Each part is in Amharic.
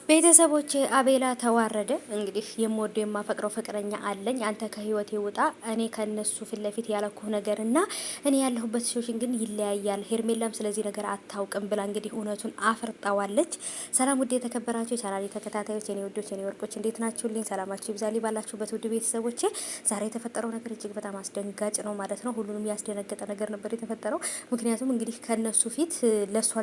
ቤተሰቦቼ አቤላ ተዋረደ። እንግዲህ የምወደው የማፈቅረው ፍቅረኛ አለኝ፣ አንተ ከህይወቴ ውጣ፣ እኔ ከነሱ ፊት ለፊት ያለኩህ ነገር እና እኔ ያለሁበት ሲቹዌሽን ግን ይለያያል። ሄርሜላም ስለዚህ ነገር አታውቅም ብላ እንግዲህ እውነቱን አፍርጣዋለች። ሰላም ውድ የተከበራችሁ የቻናሌ ተከታታዮች፣ የኔ ውዶች፣ የኔ ወርቆች እንዴት ናችሁልኝ? ሰላማችሁ ይብዛልኝ ባላችሁበት ውድ ቤተሰቦቼ። ዛሬ የተፈጠረው ነገር እጅግ በጣም አስደንጋጭ ነው ማለት ነው። ሁሉንም ያስደነገጠ ነገር ነበር የተፈጠረው። ምክንያቱም እንግዲህ ከነሱ ፊት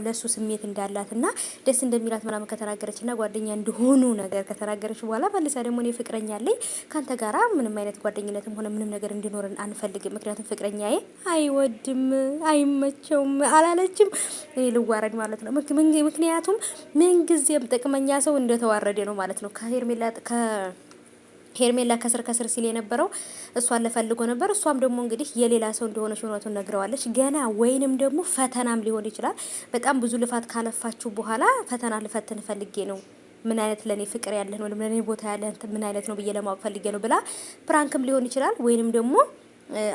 ለሱ ስሜት እንዳላትና ደስ እንደሚላት ምናምን ከተናገረችና ጓደኛ እንደሆኑ ነገር ከተናገረች በኋላ መልሳ ደግሞ እኔ ፍቅረኛ አለኝ ካንተ ጋራ ምንም አይነት ጓደኝነትም ሆነ ምንም ነገር እንዲኖርን አንፈልግም፣ ምክንያቱም ፍቅረኛዬ አይወድም አይመቸውም አላለችም። እኔ ልዋረድ ማለት ነው። ምክንያቱም ምንጊዜም ጥቅመኛ ሰው እንደተዋረደ ነው ማለት ነው። ሄርሜላ ከስር ሲል የነበረው እሷን ለፈልጎ ነበር። እሷም ደግሞ እንግዲህ የሌላ ሰው እንደሆነች እውነቱን ነግረዋለች። ገና ወይንም ደግሞ ፈተናም ሊሆን ይችላል። በጣም ብዙ ልፋት ካለፋችሁ በኋላ ፈተና ልፈትን ፈልጌ ነው፣ ምን አይነት ለኔ ፍቅር ያለህ ነው፣ ለኔ ቦታ ያለህ ምን አይነት ነው ብዬ ለማወቅ ፈልጌ ነው ብላ ፕራንክም ሊሆን ይችላል ወይንም ደግሞ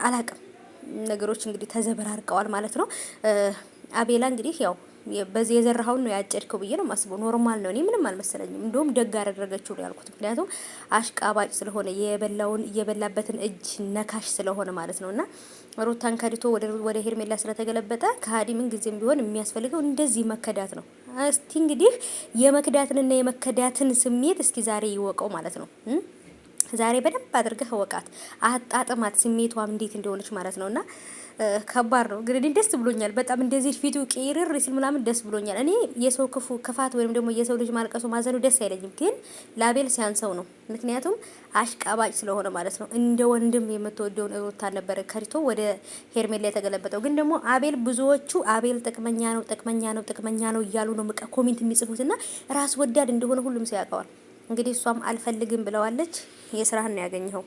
አላቅም። ነገሮች እንግዲህ ተዘበራርቀዋል ማለት ነው። አቤላ እንግዲህ ያው በዚህ የዘራኸውን ነው ያጨድከው ብዬ ነው ማስበው። ኖርማል ነው፣ እኔ ምንም አልመሰለኝም። እንደውም ደግ አደረገችው ነው ያልኩት። ምክንያቱም አሽቃባጭ ስለሆነ የበላበትን እጅ ነካሽ ስለሆነ ማለት ነውና ሩታን ከድቶ ወደ ሄርሜላ ስለተገለበጠ ከሃዲ ምን ጊዜም ቢሆን የሚያስፈልገው እንደዚህ መከዳት ነው። እስቲ እንግዲህ የመክዳትንና የመከዳትን ስሜት እስኪ ዛሬ ይወቀው ማለት ነው። ዛሬ በደንብ አድርገህ ወቃት፣ አጣጥማት ስሜቷም እንዴት እንደሆነች ማለት ነውና ከባድ ነው። ግን እኔ ደስ ብሎኛል በጣም እንደዚህ ፊቱ ቄርር ሲል ምናምን ደስ ብሎኛል። እኔ የሰው ክፋት ወይም ደግሞ የሰው ልጅ ማልቀሱ ማዘኑ ደስ አይለኝም፣ ግን ላቤል ሲያንሰው ነው። ምክንያቱም አሽቃባጭ ስለሆነ ማለት ነው። እንደ ወንድም የምትወደውን ሩታን ነበረ ከድቶ ወደ ሄርሜላ የተገለበጠው። ግን ደግሞ አቤል ብዙዎቹ አቤል ጥቅመኛ ነው ጥቅመኛ ነው ጥቅመኛ ነው እያሉ ነው ኮሜንት የሚጽፉትና ራስ ወዳድ እንደሆነ ሁሉም ሰው ያውቀዋል። እንግዲህ እሷም አልፈልግም ብለዋለች። የስራህን ነው ያገኘኸው።